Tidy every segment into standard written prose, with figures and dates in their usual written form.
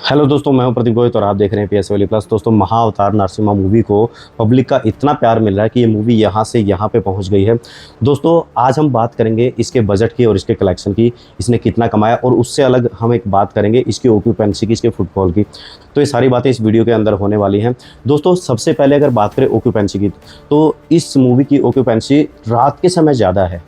Hello दोस्तों, मैं हूं प्रदीप गोहित और आप देख रहे हैं पीएस वैली प्लस। दोस्तों, महाअवतार नरसिम्हा मूवी को पब्लिक का इतना प्यार मिल रहा है कि ये मूवी यहां से यहां पे पहुंच गई है। दोस्तों, आज हम बात करेंगे इसके बजट की और इसके कलेक्शन की, इसने कितना कमाया, और उससे अलग हम एक बात करेंगे इसकी ऑक्यूपेंसी की, इसके फुटफॉल की। तो ये सारी बातें इस वीडियो के अंदर होने वाली हैं। दोस्तों, सबसे पहले अगर बात करें ऑक्यूपेंसी की, तो इस मूवी की ऑक्यूपेंसी रात के समय ज़्यादा है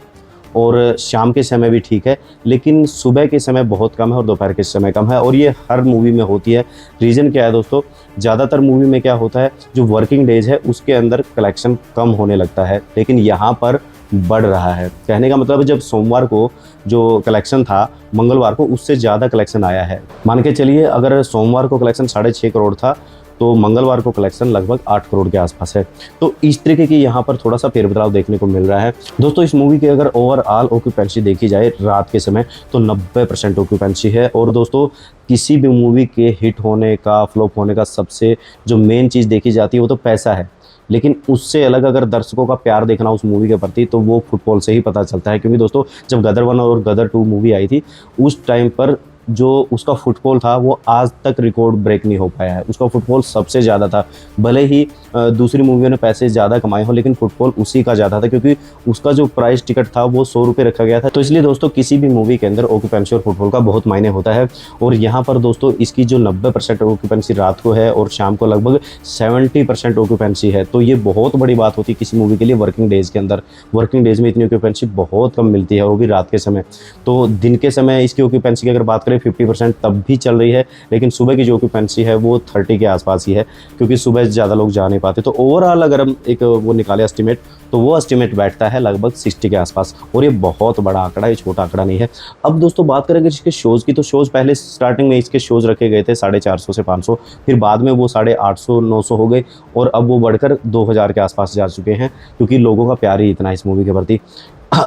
और शाम के समय भी ठीक है, लेकिन सुबह के समय बहुत कम है और दोपहर के समय कम है, और ये हर मूवी में होती है। रीज़न क्या है दोस्तों? ज़्यादातर मूवी में क्या होता है, जो वर्किंग डेज है उसके अंदर कलेक्शन कम होने लगता है, लेकिन यहाँ पर बढ़ रहा है। कहने का मतलब जब सोमवार को जो कलेक्शन था, मंगलवार को उससे ज़्यादा कलेक्शन आया है। मान के चलिए, अगर सोमवार को कलेक्शन 6.5 करोड़ था, तो मंगलवार को कलेक्शन लगभग 8 करोड़ के आसपास है। तो इस तरीके की यहाँ पर थोड़ा सा फेरबदलाव देखने को मिल रहा है। दोस्तों, इस मूवी की अगर ओवरऑल ऑक्यूपेंसी देखी जाए रात के समय, तो 90% ऑक्यूपेंसी है। और दोस्तों, किसी भी मूवी के हिट होने का, फ्लॉप होने का सबसे जो मेन चीज़ देखी जाती है वो तो पैसा है, लेकिन उससे अलग अगर दर्शकों का प्यार देखना उस मूवी के प्रति, तो वो फुटफॉल से ही पता चलता है। क्योंकि दोस्तों, जब गदर 1 और गदर 2 मूवी आई थी, उस टाइम पर जो उसका फुटफॉल था वो आज तक रिकॉर्ड ब्रेक नहीं हो पाया है। उसका फुटफॉल सबसे ज़्यादा था। भले ही दूसरी मूवियों ने पैसे ज़्यादा कमाए हो, लेकिन फुटफॉल उसी का ज़्यादा था, क्योंकि उसका जो प्राइस टिकट था वो 100 रुपये रखा गया था। तो इसलिए दोस्तों, किसी भी मूवी के अंदर ऑक्यूपेंसी और फुटफॉल का बहुत मायने होता है। और यहाँ पर दोस्तों, इसकी जो 90% ऑक्यूपेंसी रात को है और शाम को लगभग 70% ऑक्यूपेंसी है। तो ये बहुत बड़ी बात होती है किसी मूवी के लिए वर्किंग डेज़ के अंदर। वर्किंग डेज़ में इतनी ऑक्यूपेंसी बहुत कम मिलती है, वो भी रात के समय। तो दिन के समय इसकी ऑक्यूपेंसी की अगर बात करें 50% तब भी चल रही है, लेकिन सुबह की जो ऑक्यूपेंसी है वो 30 के आसपास ही है, क्योंकि सुबह ज़्यादा लोग जा नहीं पाते। तो ओवरऑल अगर हम एक वो निकाले एस्टिमेट, तो वो एस्टिमेट बैठता है लगभग 60 के आसपास, और ये बहुत बड़ा आंकड़ा है, ये छोटा आंकड़ा नहीं है। अब दोस्तों, बात करेंगे इसके शोज़ की, तो शोज़ पहले स्टार्टिंग में इसके शोज़ रखे गए थे 450 से 500, फिर बाद में वो 850 900 हो गए, और अब वो बढ़कर 2000 के आसपास जा चुके हैं, क्योंकि लोगों का प्यार ही इतना है इस मूवी के प्रति।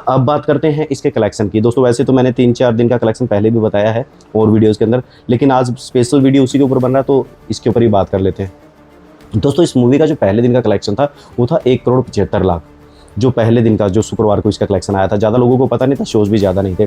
अब बात करते हैं इसके कलेक्शन की। दोस्तों, वैसे तो मैंने 3-4 दिन का कलेक्शन पहले भी बताया है और वीडियोज़ के अंदर, लेकिन आज स्पेशल वीडियो उसी के ऊपर बन रहा है, तो इसके ऊपर ही बात कर लेते हैं। दोस्तों, इस मूवी का जो पहले दिन का कलेक्शन था वो था 1 करोड़ 75 लाख। जो पहले दिन का, जो शुक्रवार को इसका कलेक्शन आया था, ज़्यादा लोगों को पता नहीं था, शोज़ भी ज़्यादा नहीं थे।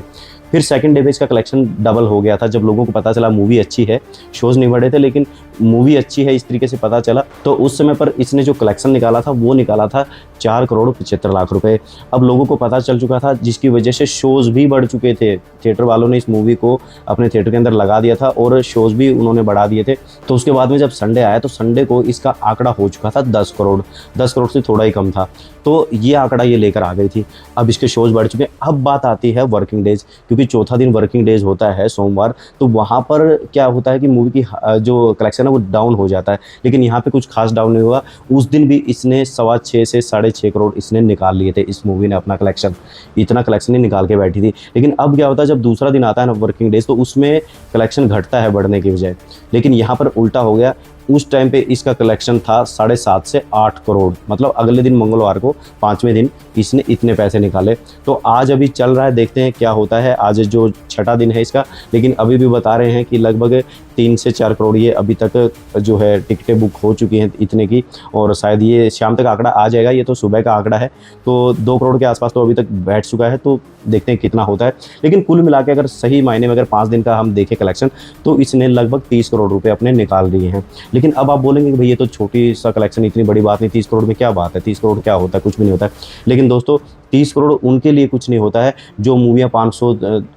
फिर सेकंड डे पे इसका कलेक्शन डबल हो गया था, जब लोगों को पता चला मूवी अच्छी है। शोज़ नहीं बढ़े थे, लेकिन मूवी अच्छी है इस तरीके से पता चला, तो उस समय पर इसने जो कलेक्शन निकाला था वो निकाला था 4 करोड़ 75 लाख रुपए। अब लोगों को पता चल चुका था, जिसकी वजह से शोज़ भी बढ़ चुके थे। थिएटर वालों ने इस मूवी को अपने थिएटर के अंदर लगा दिया था और शोज़ भी उन्होंने बढ़ा दिए थे। तो उसके बाद में जब संडे आया, तो संडे को इसका आंकड़ा हो चुका था 10 करोड़। 10 करोड़ से थोड़ा ही कम था, तो ये आंकड़ा ये लेकर आ गई थी। अब इसके शोज़ बढ़ चुके हैं। अब बात आती है वर्किंग डेज, क्योंकि चौथा दिन वर्किंग डेज होता है सोमवार, तो वहाँ पर क्या होता है कि मूवी की जो कलेक्शन है वो डाउन हो जाता है, लेकिन यहाँ पे कुछ खास डाउन नहीं हुआ। उस दिन भी इसने 6.25 से 6.5 करोड़ इसने निकाल लिए थे। इस मूवी ने अपना कलेक्शन, इतना कलेक्शन ही निकाल के बैठी थी। लेकिन अब क्या होता है, जब दूसरा दिन आता है ना वर्किंग डेज, तो उसमें कलेक्शन घटता है बढ़ने की बजाय, लेकिन यहाँ पर उल्टा हो गया। उस टाइम पे इसका कलेक्शन था 7.5 से 8 करोड़, मतलब अगले दिन मंगलवार को 5वें दिन इसने इतने पैसे निकाले। तो आज अभी चल रहा है, देखते हैं क्या होता है। आज जो छठा दिन है इसका, लेकिन अभी भी बता रहे हैं कि लगभग 3 से 4 करोड़ ये अभी तक जो है टिकटें बुक हो चुकी हैं इतने की, और शायद ये शाम तक आंकड़ा आ जाएगा। ये तो सुबह का आंकड़ा है, तो 2 करोड़ के आसपास तो अभी तक बैठ चुका है। तो देखते हैं कितना होता है, लेकिन कुल मिला के अगर सही मायने में अगर 5 दिन का हम देखें कलेक्शन, तो इसने लगभग 30 करोड़ रुपये अपने निकाल लिए हैं। लेकिन अब आप बोलेंगे कि भाई ये तो छोटी सा कलेक्शन, इतनी बड़ी बात नहीं, 30 करोड़ में क्या बात है, 30 करोड़ क्या होता है, कुछ भी नहीं होता है। लेकिन दोस्तों, 30 करोड़ उनके लिए कुछ नहीं होता है जो मूवियाँ 500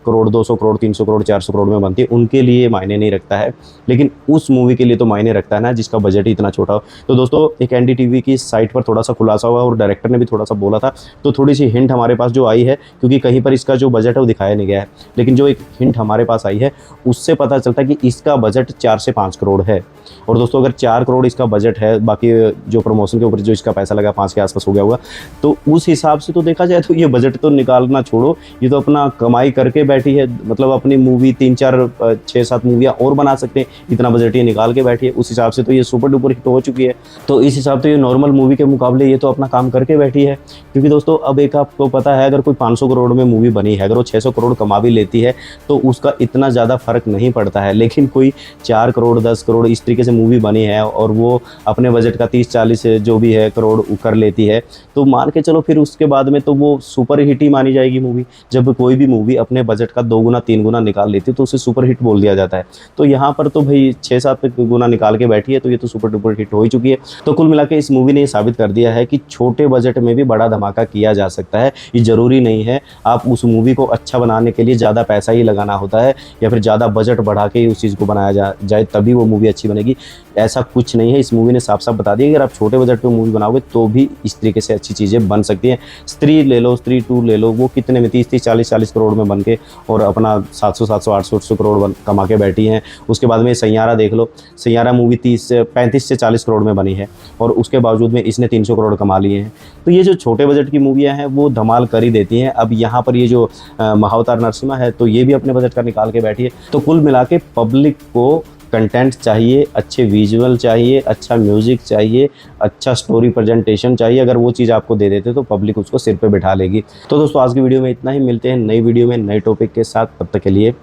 करोड़ 200 करोड़ 300 करोड़ 400 करोड़ में बनती है, उनके लिए मायने नहीं रखता है। लेकिन उस मूवी के लिए तो मायने रखता है ना, जिसका बजट ही इतना छोटा हो। तो दोस्तों, एक एनडीटीवी की साइट पर थोड़ा सा खुलासा हुआ और डायरेक्टर ने भी थोड़ा सा बोला था, तो थोड़ी सी हिंट हमारे पास जो आई है, क्योंकि कहीं पर इसका जो बजट है वो दिखाया नहीं गया है, लेकिन जो एक हिंट हमारे पास आई है उससे पता चलता है कि इसका बजट 4 से 5 करोड़ है। और दोस्तों, अगर 4 करोड़ इसका बजट है, बाकी जो प्रमोशन के ऊपर जो इसका पैसा लगा 5 के आसपास हो गया होगा, तो उस हिसाब से तो देखा जाए तो ये बजट तो निकालना छोड़ो, ये तो अपना कमाई करके बैठी है। मतलब अपनी मूवी 3-4-6-7 मूवियाँ और बना सकते हैं, इतना बजट ये निकाल के बैठी है। उस हिसाब से तो ये सुपर डुपर हिट हो चुकी है। तो इस हिसाब से ये नॉर्मल मूवी के मुकाबले ये तो अपना काम करके बैठी है। क्योंकि दोस्तों, अब एक आपको पता है, अगर कोई 500 करोड़ में मूवी बनी है, अगर वो 600 करोड़ कमा भी लेती है, तो उसका इतना ज़्यादा फर्क नहीं पड़ता है। लेकिन कोई 4 करोड़ 10 करोड़ इस तरीके से मूवी बनी है और वो अपने बजट का 30-40 जो भी है करोड़ कर लेती है, तो मान के चलो फिर उसके बाद में तो तो वो सुपर हिट ही मानी जाएगी मूवी। जब कोई भी मूवी अपने बजट का 2 गुना 3 गुना निकाल लेती है तो उसे सुपर हिट बोल दिया जाता है। तो यहाँ पर तो भाई 6-7 गुना निकाल के बैठी है, तो ये तो सुपर डुपर हिट हो ही चुकी है। तो कुल मिला के इस मूवी ने ये साबित कर दिया है कि छोटे बजट में भी बड़ा धमाका किया जा सकता है। ये ज़रूरी नहीं है आप उस मूवी को अच्छा बनाने के लिए ज़्यादा पैसा ही लगाना होता है या फिर ज़्यादा बजट बढ़ा के ही उस चीज़ को बनाया जाए तभी वो मूवी अच्छी बनेगी। ऐसा कुछ नहीं है। इस मूवी ने साफ साफ बता दिया कि अगर आप छोटे बजट पे मूवी बनाओगे तो भी इस तरीके से अच्छी चीज़ें बन सकती हैं। स्त्री ले लो, स्त्री 2 ले लो, वो कितने में 30-30 40-40 करोड़ में बन के और अपना 700-700 800 करोड़ कमा के बैठी हैं। उसके बाद में सैयारा देख लो, सैयारा मूवी 35 से 40 करोड़ में बनी है और उसके बावजूद में इसने 300 करोड़ कमा लिए हैं। तो ये जो छोटे बजट की मूवियाँ हैं वो धमाल कर ही देती हैं। अब यहाँ पर ये जो महाअवतार नरसिम्हा है तो ये भी अपने बजट का निकाल के बैठी है। तो कुल मिला के पब्लिक को कंटेंट चाहिए, अच्छे विजुअल चाहिए, अच्छा म्यूज़िक चाहिए, अच्छा स्टोरी प्रेजेंटेशन चाहिए। अगर वो चीज़ आपको दे देते तो पब्लिक उसको सिर पे बिठा लेगी। तो दोस्तों आज की वीडियो में इतना ही। मिलते हैं नई वीडियो में नए टॉपिक के साथ। तब तक के लिए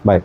बाय।